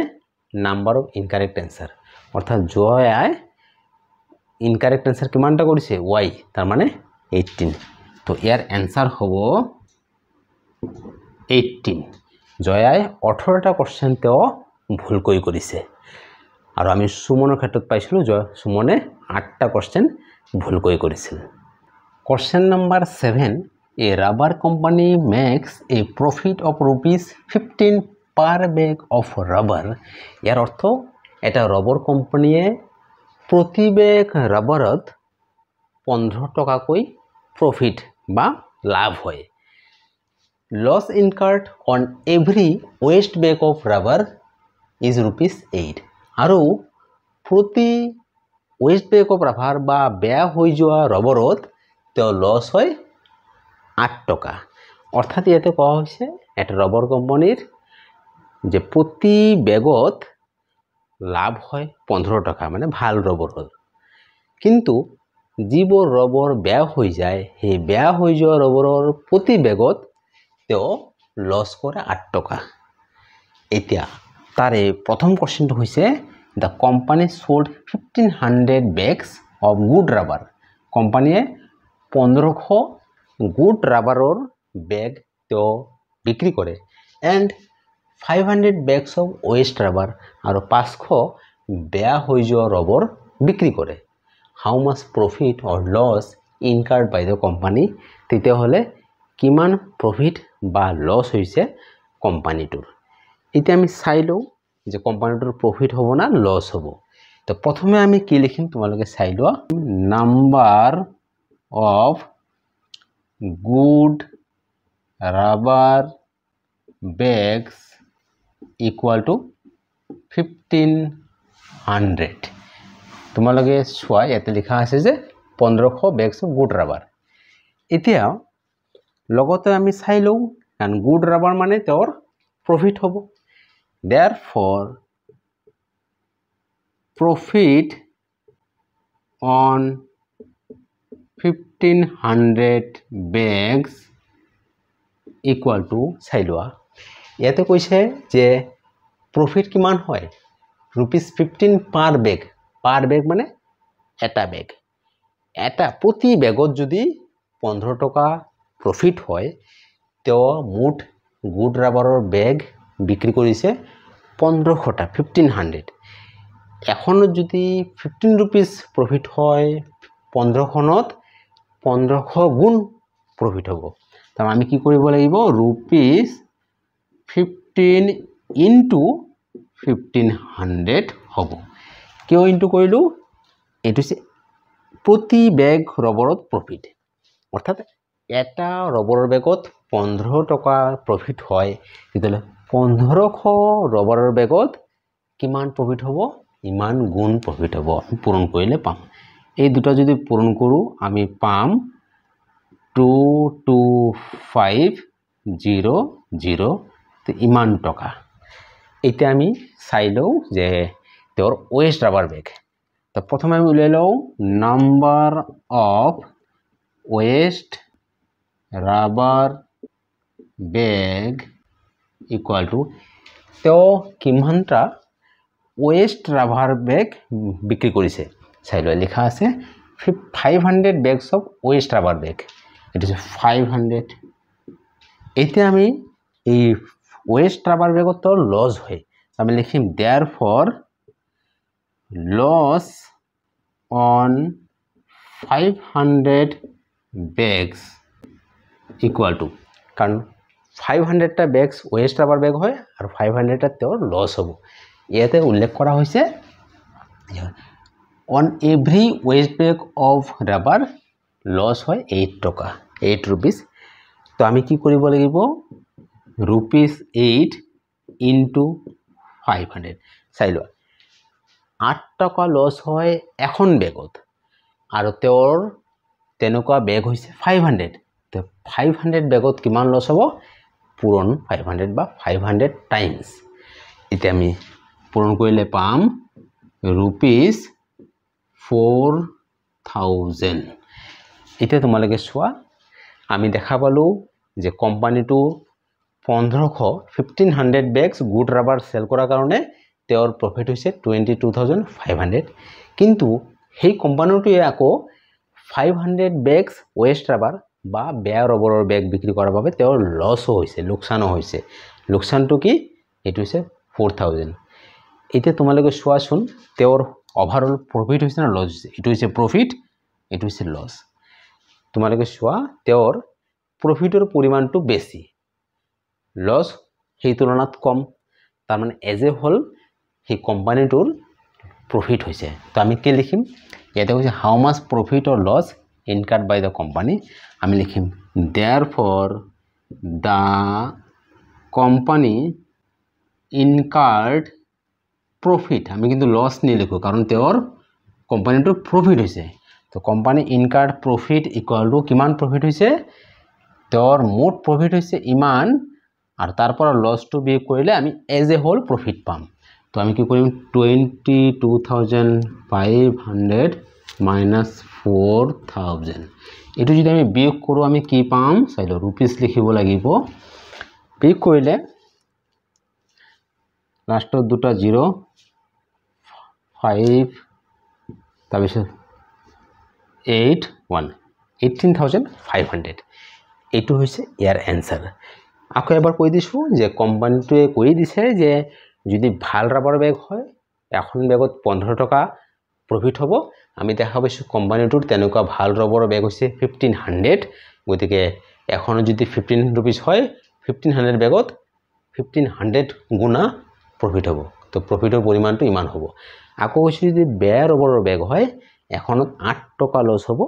নাম্বাৰ অফ ইনকাৰেক্ট অ্যান্সাৰ, অৰ্থাৎ জয়ায় ইনকাৰেক্ট অ্যান্সাৰ কিমানটা কৰিছে y, তাৰ মানে 18। তো ইয়াৰ অ্যান্সাৰ হব 18। জয়ায় 18টা কোশ্চেন তেওঁ ভুলকৈ কৰিছে, আৰু আমি সুমনৰ ক্ষেত্ৰত পাইছিলোঁ সুমনে 8টা কোশ্চেন ভুলকৈ কৰিছিল। Question number 7, a rubber company makes a profit of ₹15 per bag of rubber। ইয়াৰ অৰ্থ এটা ৰবৰ কোম্পানীয়ে প্ৰতি বেগ ৰাবাৰত 15 টকাকৈ প্ৰফিট বা লাভ হয়। Loss incurred on every waste bag of rubber is ₹8। আৰু প্ৰতি waste bag of rubber বা বেয়া হৈ যোৱা ৰবৰত তেওঁ লছ হয় 8 টকা। অৰ্থাৎ ইয়াতে কোৱা হৈছে এটা ৰবৰ কোম্পানীৰ যে প্ৰতি বেগত লাভ হয় 15 টকা, মানে ভাল ৰবৰ হ'ল। কিন্তু যিবোৰ ৰবৰ বেয়া হৈ যায়, সেই বেয়া হৈ যোৱা ৰবৰৰ প্ৰতি বেগত তেওঁ লছ কৰে 8 টকা। এতিয়া তাৰে প্ৰথম কোশ্চেনটো হৈছে the company sold 1500 bags of good rubber. কোম্পানীয়ে 1500 গুড ৰাবাৰৰ বেগ তেওঁ বিক্ৰী কৰে, and 500 bags of waste rubber, আৰু 500 বেয়া হৈ যোৱা ৰবৰ বিক্ৰী কৰে। How much profit or loss incurred by the company, তেতিয়াহ'লে কিমান প্ৰফিট বা লছ হৈছে কোম্পানীটোৰ। এতিয়া আমি চাই লওঁ যে কোম্পানীটোৰ প্ৰফিট হ'ব না লছ হ'ব। তো প্ৰথমে আমি কি লিখিম তোমালোকে চাই লোৱা। Number of good rubber bags equal to 1500। তোমালোকে চোৱা ইয়াতে লিখা আছে যে 1500 বেগছ অফ গুড ৰাবাৰ। এতিয়া লগতে আমি চাই লওঁ, কাৰণ গুড ৰাবাৰ মানে তেওঁৰ প্ৰফিট হ'ব। Therefore profit on 1500 bags equal to, চাই লোৱা ইয়াতে কৈছে যে প্ৰফিট কিমান হয়, ₹15 পাৰ বেগ। পাৰ বেগ মানে এটা বেগ, এটা প্ৰতি বেগত যদি 15 টকা প্ৰফিট হয়, তেওঁ মুঠ গুড ৰাবাৰৰ বেগ বিক্ৰী কৰিছে 1500টা, 1500। এখনত যদি 15 rupees প্ৰফিট হয়, 15খনত 1500 গুণ প্ৰফিট হ'ব। তাৰ আমি কি কৰিব লাগিব, ₹15 ইনটু 1500 হ'ব। কিয় ইনটু কৰিলোঁ, এইটো হৈছে প্ৰতি বেগ ৰবৰত প্ৰফিট, অৰ্থাৎ এটা ৰবৰৰ বেগত 15 টকা প্ৰফিট হয়, তেতিয়াহ'লে 1500 ৰবৰৰ বেগত কিমান প্ৰফিট হ'ব, ইমান গুণ প্ৰফিট হ'ব। আমি পূৰণ কৰিলে পাম। এই দুটা যদি পূৰণ কৰোঁ আমি পাম 22500, তো ইমান টকা। এতিয়া আমি চাই লওঁ যে তেওঁৰ ৱেষ্ট ৰাবাৰ বেগ। তো প্ৰথমে আমি উলিয়াই লওঁ number of waste rubber bag equal to, তেওঁ কিমানটা ৱেষ্ট ৰাবাৰ বেগ বিক্ৰী কৰিছে চাই লোৱা। লিখা আছে 500 বেগছ অফ ৱেষ্ট ৰাবাৰ বেগ, এইটো হৈছে 500। এতিয়া আমি এই ৱেষ্ট ৰাবাৰ বেগত লছ হয়, আমি লিখিম therefore loss on 500 bags equal to, কাৰণ 500টা বেগছ ৱেষ্ট ৰাবাৰ বেগ হয় আৰু 500টা তেওঁৰ লছ হ'ব। ইয়াতে উল্লেখ কৰা হৈছে on every waste bag of rubber loss হয় 8 টকা, 8 rupees। তো আমি কি কৰিব লাগিব, ₹8 ইনটু 500। চাই লোৱা 8 টকা লছ হয় এখন বেগত, আৰু তেওঁৰ তেনেকুৱা বেগ হৈছে 500। তো 500 বেগত কিমান লছ হ'ব, পূৰণ 500 বা 500 টাইমছ। এতিয়া আমি পূৰণ কৰিলে পাম ₹4000। এতিয়া তোমালোকে চোৱা, আমি দেখা পালোঁ যে কোম্পানীটো 1500 বেগছ গুড ৰাবাৰ চেল কৰাৰ কাৰণে তেওঁৰ প্ৰফিট হৈছে 22,500 কিন্তু সেই কোম্পানীটোৱে আকৌ 500 বেগছ ৱেষ্ট ৰাবাৰ বা বেয়া ৰবৰৰ বেগ বিক্ৰী কৰাৰ বাবে তেওঁৰ লছও হৈছে লোকচানো হৈছে লোকচানটো কি এইটো হৈছে 4,000 এতিয়া তোমালোকে চোৱাচোন তেওঁৰ ওভাৰঅল প্ৰফিট হৈছে না লছ হৈছে এইটো হৈছে প্ৰফিট এইটো হৈছে লছ তোমালোকে চোৱা তেওঁৰ প্ৰফিটৰ পৰিমাণটো বেছি লছ সেই তুলনাত কম তাৰ মানে এজ এ হোল সেই কোম্পানীটোৰ প্ৰফিট হৈছে তো আমি কি লিখিম ইয়াতে হৈছে how much profit or loss incurred by the company আমি লিখিম therefore the company incurred profit আমি কিন্তু লছ নিলিখো কাৰণ তেওঁৰ কোম্পানীটোৰ প্ৰফিট হৈছে তো কোম্পানী ইনকাৰ্ড প্ৰফিট ইকুয়াল টু কিমান প্ৰফিট হৈছে তেওঁৰ মুঠ প্ৰফিট হৈছে ইমান আৰ তাৰপৰ লসটো বিয়োগ কৰিলে আমি এজ এ হোল প্ৰফিট পাম তো আমি কি কৰিম 22,500 মাইনাস 4,000 এটো যদি আমি বিয়োগ কৰো আমি কি পাম চাইলো ৰুপিস লিখিব লাগিব বিয়োগ কৰিলে লাস্টৰ দুটা 0 5 তাৰপিছত 8 1 18,500 এটো হৈছে ইয়াৰ এনসাৰ আকৌ এবাৰ কৈ দিছো যে কোম্পানীটোৱে কৈ দিছে যে যদি ভাল ৰাবাৰ বেগ হয় এখন বেগত 15 টকা প্ৰফিট হ'ব আমি দেখা পাইছো কোম্পানীটোৰ তেনেকুৱা ভাল ৰাবাৰ বেগ হৈছে 1500 গতিকে এখন যদি 15 रुपीस হয় 1500 বেগত 1500 গুণা প্ৰফিট হ'ব তো প্ৰফিটৰ পৰিমাণটো ইমান হ'ব আকৌ কৈছো যদি বেয়া ৰাবাৰৰ বেগ হয় এখনত 8 টকা লছ হ'ব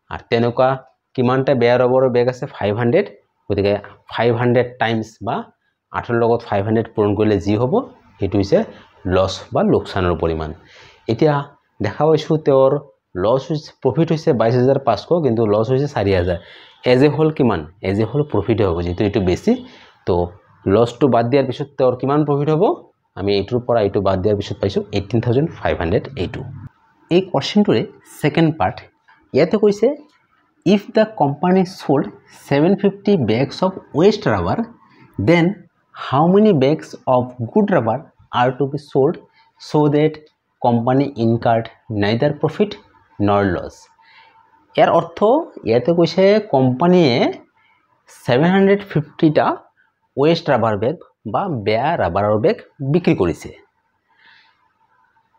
আৰ তেনেকুৱা কিমানটা বেয়া ৰাবাৰৰ বেগ আছে 500 গতিকে 500 টাইমস বা 8 লগত 500 পূৰণ কৰিলে যি হ'ব হেতু হৈছে লছ বা লোকসানৰ পৰিমাণ এতিয়া দেখা পাইছো তেওঁৰ লছ হৈছে প্ৰফিট হৈছে 22,500 কিন্তু লছ হৈছে 4,000 এজ এ হোল কিমান এজ এ হোল প্ৰফিট হ'ব যেটো এটো বেছি তো লছটো বাদ দিয়াৰ পিছত তেওঁৰ কিমান প্ৰফিট হ'ব আমি এটোৰ পৰা এটো বাদ দিয়াৰ পিছত পাইছো 18,500 এইটো এই কোৱেশ্চনটোৰে সেকেন্ড পার্ট ইয়াতে কৈছে if the company sold 750 bags of waste rubber then how many bags of good rubber are to be sold so that company incurred neither profit nor loss ইয়াৰ অৰ্থ ইয়াতে কৈছে কোম্পানীয়ে 750 টা ওয়েস্ট ৰাবাৰ বেগ বা বেয়া ৰাবাৰৰ বেগ বিক্ৰী কৰিছে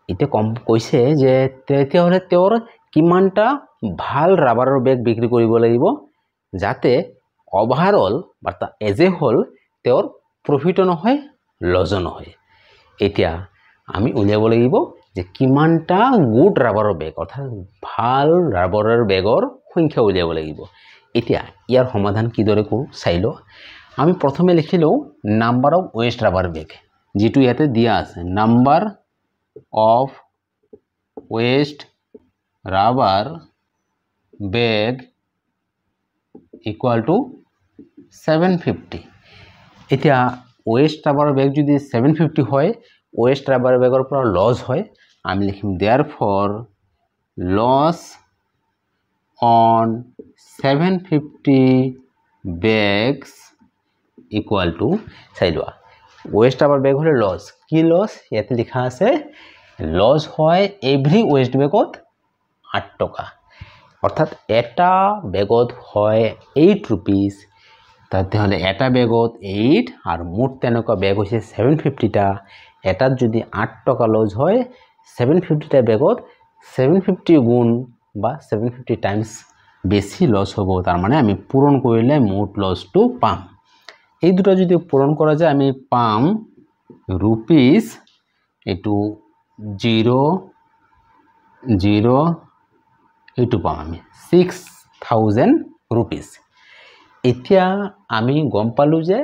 ইতে কম কৈছে যে তেতিয়াহলে তেওঁৰ কিমানটা ভাল ৰাবাৰৰ বেগ বিক্ৰী কৰিব লাগিব যাতে ওভাৰঅল বা এজ এ হোল তেওঁৰ প্ৰফিট নহয় লছ নহয় এতিয়া আমি উলিয়াব লাগিব যে কিমানটা গুড ৰাবাৰৰ বেগ অৰ্থাৎ ভাল ৰাবাৰৰ বেগৰ সংখ্যা উলিয়াব লাগিব এতিয়া ইয়াৰ সমাধান কিদৰে কৰো চাইলো আমি প্ৰথমে লিখিলো নাম্বাৰ অফ ওয়েস্ট ৰাবাৰ বেগ যেটো ইয়াতে দিয়া আছে number of West rubber bag equal to 750 এতিয়া ওয়েস্ট ৰাবাৰ বেগ যদি 750 হয় ওয়েস্ট ৰাবাৰ বেগৰ পৰা লস হয় আমি লিখিম therefore loss on 750 bags equal to চাইলোৱা ওয়েস্ট রাবার বেগ হলে লস কি লস ইয়াতে লিখা আছে লস হয় এভরি ওয়েস্ট বেগত 8 টকা অর্থাৎ এটা বেগত হয় 8 रुपीस তাতে হলে এটা বেগত 8 আর মোট তেনেকুৱা বেগ হৈছে 750 টা এটাত যদি 8 টকা লস হয় 750 টা বেগত 750 গুণ বা 750 টাইমস বেছি লস হ'ব তার মানে আমি পূরণ কৰিলে মোট লসটো পাম এই দুটো যদি পূরণ করা যায় আমি পাম रुपीस এটু 0 এইটো পাম আমি 6,000 रुपीस এতিয়া আমি গম পালো যে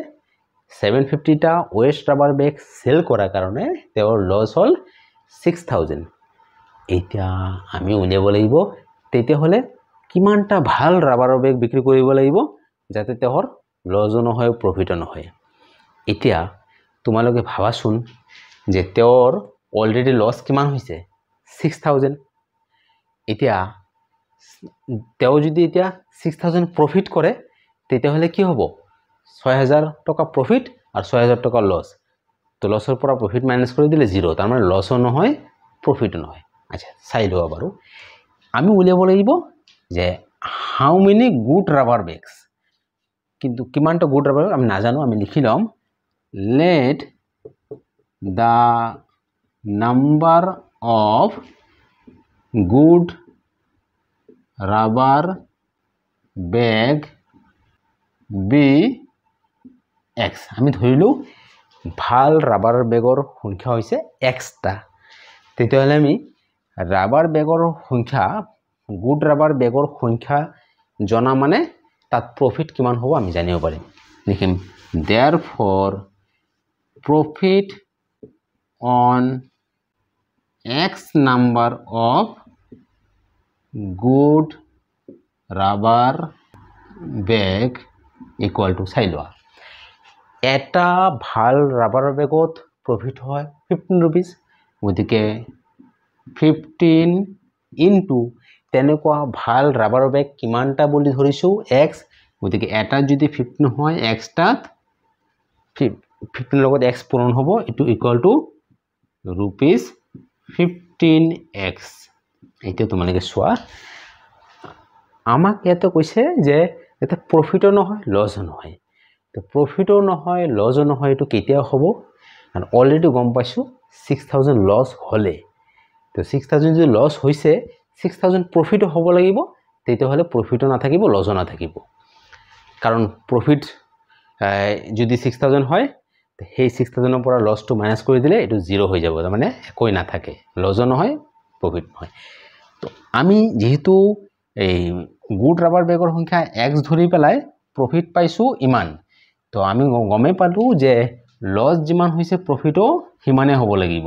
750 টা ওয়েস্ট রাবার বেগ সেল কৰাৰ কাৰণে তেওঁৰ লস হল 6,000 এতিয়া আমি উলিয়াব লাগিব তেতিয়া হলে কিমানটা ভাল ৰাবাৰৰ বেগ বিক্ৰী কৰিব লাগিব যাতে তেওঁৰ লস নহয় প্ৰফিট নহয় এতিয়া তোমালোকে ভাবাচোন যে তেওঁৰ অলৰেডি লস কিমান হৈছে 6,000 এতিয়া তেও যদি এতিয়া 6,000 প্রফিট করে তেতিয়া হলে কি হ'ব 6,000 টকা প্রফিট আর 6,000 টাকা লস তো লছৰ পৰা প্ৰফিট মাইনাছ কৰি দিলে 0 তাৰ মানে লছও নহয় প্ৰফিটও নহয় আচ্ছা চাই লোৱা বাৰু আমি উলিয়াব লাগিব যে হাউ মেনি গুড ৰাবাৰ বেগস কিন্তু কিমানটা গুড ৰাবাৰ আমি নাজানো আমি লিখি লম let the number of good rubber bag be x আমি ধৰিলো ভাল ৰাবাৰ বেগৰ সংখ্যা হৈছে x টা তেতিয়াহলে আমি ৰাবাৰ বেগৰ সংখ্যা গুড ৰাবাৰ বেগৰ সংখ্যা জনা মানে তাত প্ৰফিট কিমান হ'ব আমি জানিব পাৰিম লিখিম therefore profit on x number of good rubber bag equal to চাই লোৱা এটা ভাল ৰাবাৰ বেগত প্ৰফিট হয় 15 rupees গতিকে 15 into তেনেকুৱা ভাল ৰাবাৰ বেগ কিমানটা বুলি ধৰিছো x গতিকে এটা যদি 15 হয় x টাত 15 লগত x পূৰণ হ'ব ইটো ইকুয়াল টু rupees 15x এইটো তোমালোকে চোৱা আমাক ইয়াতে কৈছে যে এটা প্ৰফিটও নহয় লছও নহয় তো প্ৰফিটও নহয় লছও নহয় এটো কেতিয়া হ'ব আৰু অলৰেডি গম পাইছো 6000 লছ হলে তো 6000 যদি লছ হৈছে 6000 প্ৰফিটও হ'ব লাগিব তেতিয়াহলে প্ৰফিটও নাথাকিব লছও নাথাকিব কাৰণ প্ৰফিট যদি 6000 হয় সেই 6000 ৰ পৰা লছটো মাইনাস কৰি দিলে এটো 0 হৈ যাব মানে একোই না থাকে লছও নহয় প্ৰফিট নহয় তো আমি যেহেতু এই গুড ৰাবাৰ বেগৰ সংখ্যা x ধৰি পেলাই প্ৰফিট পাইছো ইমান তো আমি গমে পালো যে লছ যিমান হৈছে প্ৰফিটও হিমানে হ'ব লাগিব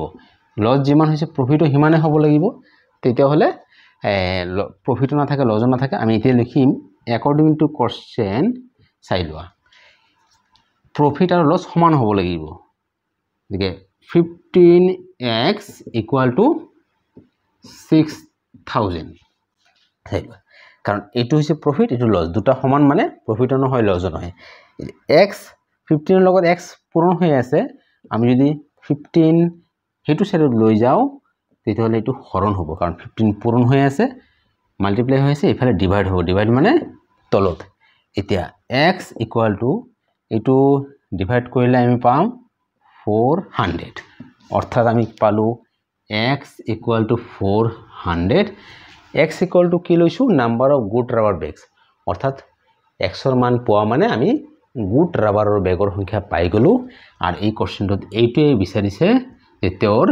লছ যিমান হৈছে প্ৰফিটও হিমানে হ'ব লাগিব তেতিয়া হলে প্ৰফিটও না থাকে লছও না থাকে আমি এতিয়া লিখিম according to question চাই লোৱা profit আৰু loss সমান হ'ব লাগিব দেখে 15x equal to 6000 হেবা কাৰণ এটো হৈছে profit এটো loss দুটা সমান মানে profit নহয় loss নহয় x 15 ৰ লগত x পূৰণ হৈ আছে আমি যদি 15 হেতু সাইডত লৈ যাও তেতিয়াহলে এটো হৰণ হ'ব কাৰণ 15 পূৰণ হৈ আছে মাল্টিপ্লাই হৈ আছে ইফালে ডিভাইড হ'ব ডিভাইড মানে তলত এতিয়া x equal to এটো ডিভাইড কৰিলে আমি পাম 400 অৰ্থাৎ আমি পালো x equal to 400 x equal to কি লৈছো number of good rubber bags অর্থাৎ x এর মান পোৱা মানে আমি গুড ৰাবাৰৰ বেগৰ সংখ্যা পাই গলো আৰু এই কোশ্চেনটোত এইটোৱে বিচাৰিছে যে তেওঁৰ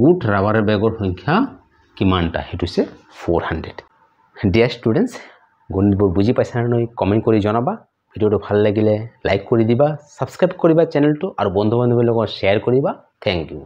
গুড ৰাবাৰৰ বেগৰ সংখ্যা কিমানটা হেতুছে 400 ডিয়াৰ ষ্টুডেন্টস গণিতবোৰ বুজি পাইছা নে কমেন্ট কৰি জনাবা ভিডিওটো ভাল লাগিলে লাইক কৰি দিবা সাবস্ক্ৰাইব কৰিবা চেনেলটো আৰু বন্ধু বান্ধৱীৰ লগত শেয়াৰ কৰিবা থ্যাংক ইউ